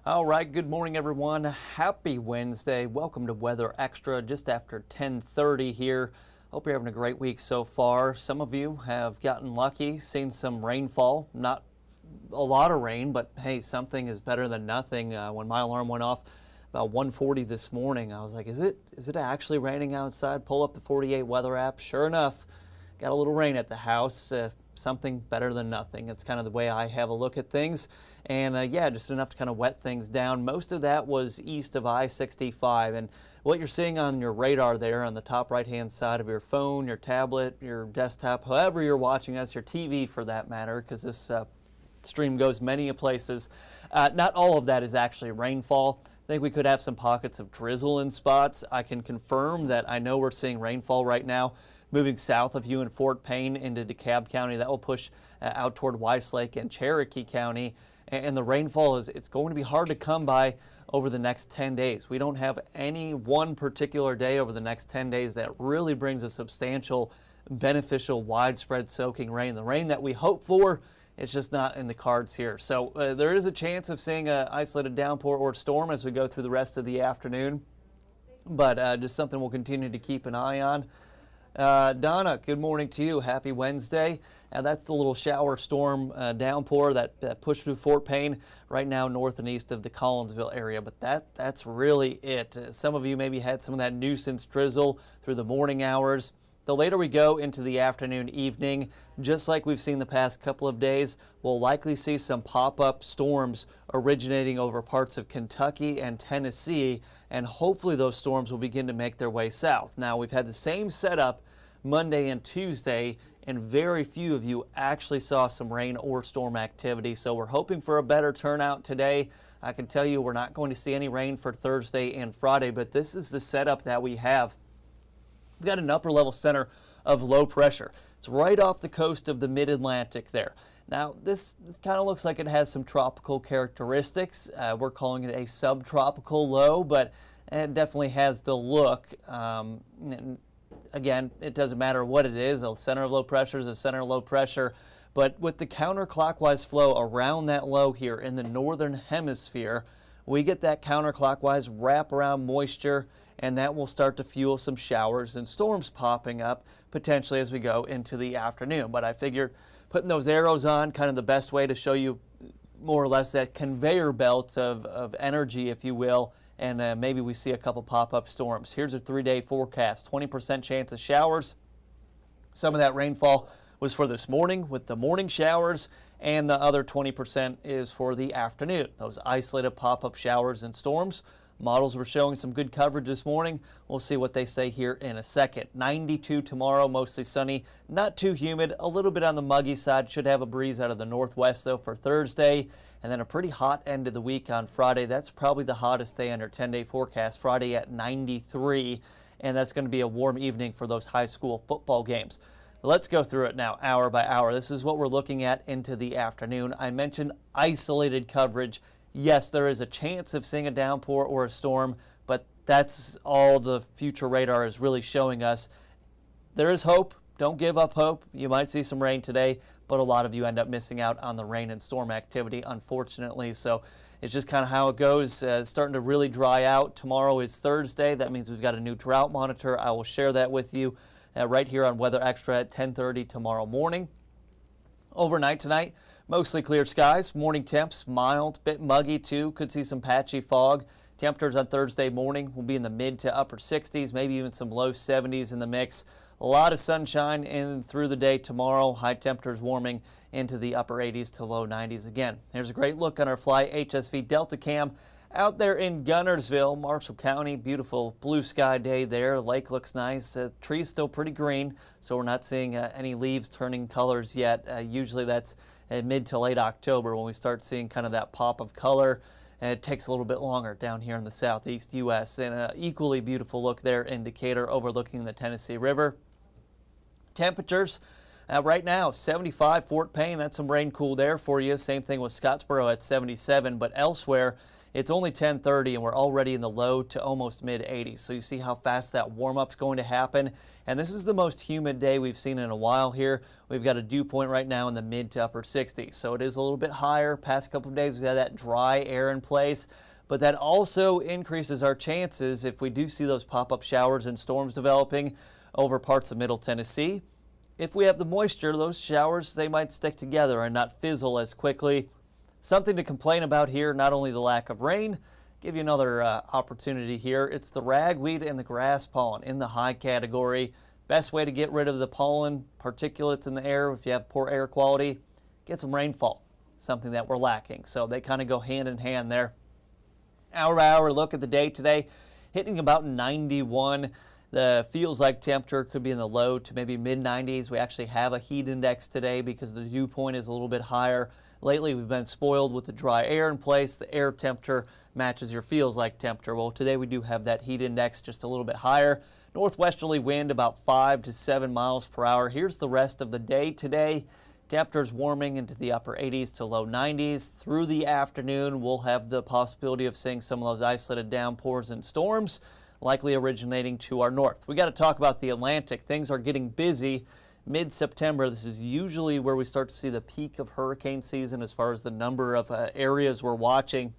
All right, good morning everyone. Happy Wednesday. Welcome to Weather Extra just after 10:30 here. Hope you're having a great week so far. Some of you have gotten lucky, seen some rainfall. Not a lot of rain, but hey, something is better than nothing. When my alarm went off about 1:40 this morning, I was like, is it actually raining outside? Pull up the 48 weather app. Sure enough, got a little rain at the house. Something better than nothing. It's kind of the way I have a look at things. And yeah, just enough to kind of wet things down. Most of that was east of I-65. And what you're seeing on your radar there on the top right-hand side of your phone, your tablet, your desktop, however you're watching us, your TV for that matter, because this stream goes many places. Not all of that is actually rainfall. I think we could have some pockets of drizzle in spots. I can confirm that I know we're seeing rainfall right now moving south of you in Fort Payne into DeKalb County. That will push out toward Weiss Lake and Cherokee County. And the rainfall it's going to be hard to come by over the next 10 days. We don't have any one particular day over the next 10 days that really brings a substantial, beneficial, widespread soaking rain. The rain that we hope for, it's just not in the cards here. So there is a chance of seeing an isolated downpour or storm as we go through the rest of the afternoon. But just something we'll continue to keep an eye on. Donna, good morning to you. Happy Wednesday. That's the little shower storm downpour that pushed through Fort Payne right now north and east of the Collinsville area. But that's really it. Some of you maybe had some of that nuisance drizzle through the morning hours. The later we go into the afternoon, evening, just like we've seen the past couple of days, we'll likely see some pop-up storms originating over parts of Kentucky and Tennessee, and hopefully those storms will begin to make their way south. Now, we've had the same setup Monday and Tuesday, and very few of you actually saw some rain or storm activity, so we're hoping for a better turnout today. I can tell you we're not going to see any rain for Thursday and Friday, but this is the setup that we have. We've got an upper level center of low pressure. It's right off the coast of the mid-Atlantic there. Now, this kind of looks like it has some tropical characteristics. We're calling it a subtropical low, but it definitely has the look. Again, it doesn't matter what it is. A center of low pressure is a center of low pressure. But with the counterclockwise flow around that low here in the northern hemisphere, we get that counterclockwise wraparound moisture, and that will start to fuel some showers and storms popping up potentially as we go into the afternoon. But I figured putting those arrows on, kind of the best way to show you more or less that conveyor belt of energy, if you will, and maybe we see a couple pop-up storms. Here's a 3-day forecast, 20% chance of showers. Some of that rainfall was for this morning with the morning showers, and the other 20% is for the afternoon. Those isolated pop-up showers and storms. Models were showing some good coverage this morning. We'll see what they say here in a second. 92 tomorrow, mostly sunny, not too humid, a little bit on the muggy side. Should have a breeze out of the northwest though for Thursday, and then a pretty hot end of the week on Friday. That's probably the hottest day under 10-day forecast. Friday at 93, and that's going to be a warm evening for those high school football games. Let's go through it now, hour by hour. This is what we're looking at into the afternoon. I mentioned isolated coverage. Yes, there is a chance of seeing a downpour or a storm, but that's all the future radar is really showing us. There is hope. Don't give up hope. You might see some rain today, but a lot of you end up missing out on the rain and storm activity, unfortunately. So it's just kind of how it goes. It's starting to really dry out. Tomorrow is Thursday. That means we've got a new drought monitor. I will share that with you right here on Weather Extra at 10:30 tomorrow morning. Overnight tonight, mostly clear skies. Morning temps mild, bit muggy too. Could see some patchy fog. Temperatures on Thursday morning will be in the mid to upper 60s, maybe even some low 70s in the mix. A lot of sunshine in through the day tomorrow. High temperatures warming into the upper 80s to low 90s again. Here's a great look on our Fly HSV Delta Cam out there in Gunnersville, Marshall County. Beautiful blue sky day there. Lake looks nice. Trees still pretty green, so we're not seeing any leaves turning colors yet. Usually that's mid to late October when we start seeing kind of that pop of color. And it takes a little bit longer down here in the southeast U.S. And an equally beautiful look there in Decatur overlooking the Tennessee River. Temperatures right now, 75 Fort Payne. That's some rain cool there for you. Same thing with Scottsboro at 77. But elsewhere, It's only 10:30 and we're already in the low to almost mid 80s. So you see how fast that warm-up's going to happen. And this is the most humid day we've seen in a while here. We've got a dew point right now in the mid to upper 60s. So it is a little bit higher. Past couple of days we've had that dry air in place. But that also increases our chances if we do see those pop-up showers and storms developing over parts of Middle Tennessee. If we have the moisture, those showers, they might stick together and not fizzle as quickly. Something to complain about here, not only the lack of rain, give you another opportunity here. It's the ragweed and the grass pollen in the high category. Best way to get rid of the pollen, particulates in the air, if you have poor air quality, get some rainfall, something that we're lacking. So they kind of go hand in hand there. Hour-by-hour look at the day today, hitting about 91. The feels like temperature could be in the low to maybe mid-90s. We actually have a heat index today because the dew point is a little bit higher. Lately, we've been spoiled with the dry air in place. The air temperature matches your feels like temperature. Well, today we do have that heat index just a little bit higher. Northwesterly wind about 5 to 7 miles per hour. Here's the rest of the day today. Temperatures warming into the upper 80s to low 90s. Through the afternoon, we'll have the possibility of seeing some of those isolated downpours and storms, likely originating to our north. We got to talk about the Atlantic. Things are getting busy. Mid-September, this is usually where we start to see the peak of hurricane season as far as the number of areas we're watching.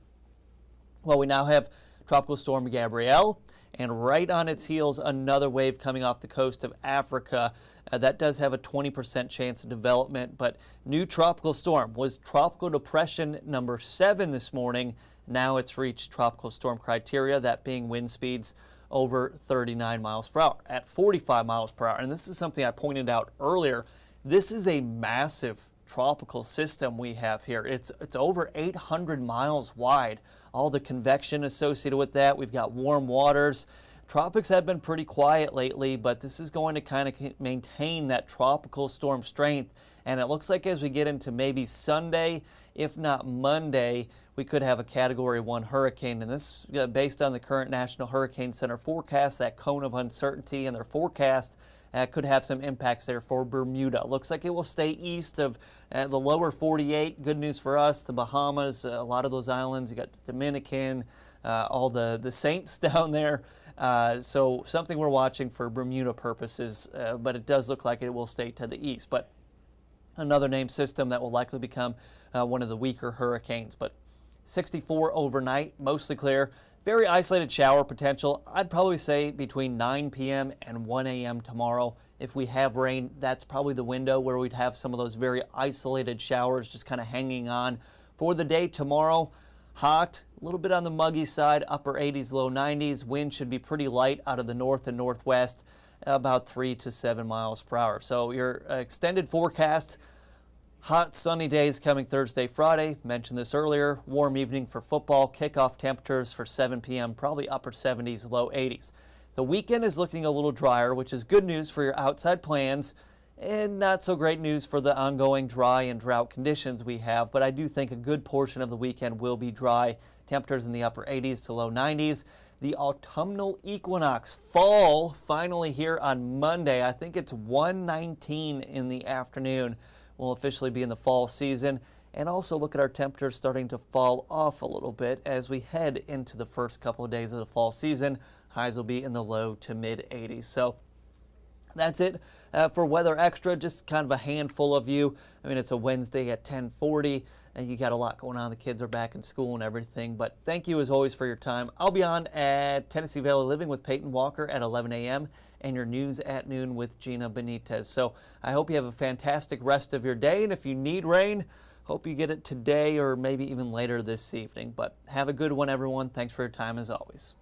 Well, we now have Tropical Storm Gabrielle, and right on its heels, another wave coming off the coast of Africa. That does have a 20% chance of development, but new tropical storm was tropical depression number 7 this morning. Now it's reached tropical storm criteria, that being wind speeds over 39 miles per hour at 45 miles per hour. And this is something I pointed out earlier. This is a massive tropical system we have here. It's over 800 miles wide. All the convection associated with that. We've got warm waters. Tropics have been pretty quiet lately, but this is going to kind of maintain that tropical storm strength. And it looks like as we get into maybe Sunday, if not Monday, we could have a Category 1 hurricane. And this based on the current National Hurricane Center forecast, that cone of uncertainty in their forecast could have some impacts there for Bermuda. Looks like it will stay east of the lower 48. Good news for us, the Bahamas, a lot of those islands. You got the Dominican, all the saints down there. So something we're watching for Bermuda purposes, but it does look like it will stay to the east. But another named system that will likely become one of the weaker hurricanes. But 64 overnight, mostly clear. Very isolated shower potential. I'd probably say between 9 p.m. and 1 a.m. tomorrow. If we have rain, that's probably the window where we'd have some of those very isolated showers just kind of hanging on. For the day tomorrow, hot, a little bit on the muggy side, upper 80s, low 90s. Wind should be pretty light out of the north and northwest, about 3 to 7 miles per hour. So your extended forecast, hot sunny days coming Thursday, Friday. Mentioned this earlier. Warm evening for football. Kickoff temperatures for 7 p.m. probably upper 70s, low 80s. The weekend is looking a little drier, which is good news for your outside plans and not so great news for the ongoing dry and drought conditions we have. But I do think a good portion of the weekend will be dry. Temperatures in the upper 80s to low 90s. The autumnal equinox, fall, finally here on Monday. I think it's 1:19 in the afternoon. We'll officially be in the fall season. And also look at our temperatures starting to fall off a little bit as we head into the first couple of days of the fall season. Highs will be in the low to mid 80s. So that's it for Weather Extra. Just kind of a handful of you. I mean, it's a Wednesday at 10:40, and you got a lot going on. The kids are back in school and everything. But thank you as always for your time. I'll be on at Tennessee Valley Living with Peyton Walker at 11 a.m. and your news at noon with Gina Benitez. So I hope you have a fantastic rest of your day. And if you need rain, hope you get it today or maybe even later this evening. But have a good one, everyone. Thanks for your time as always.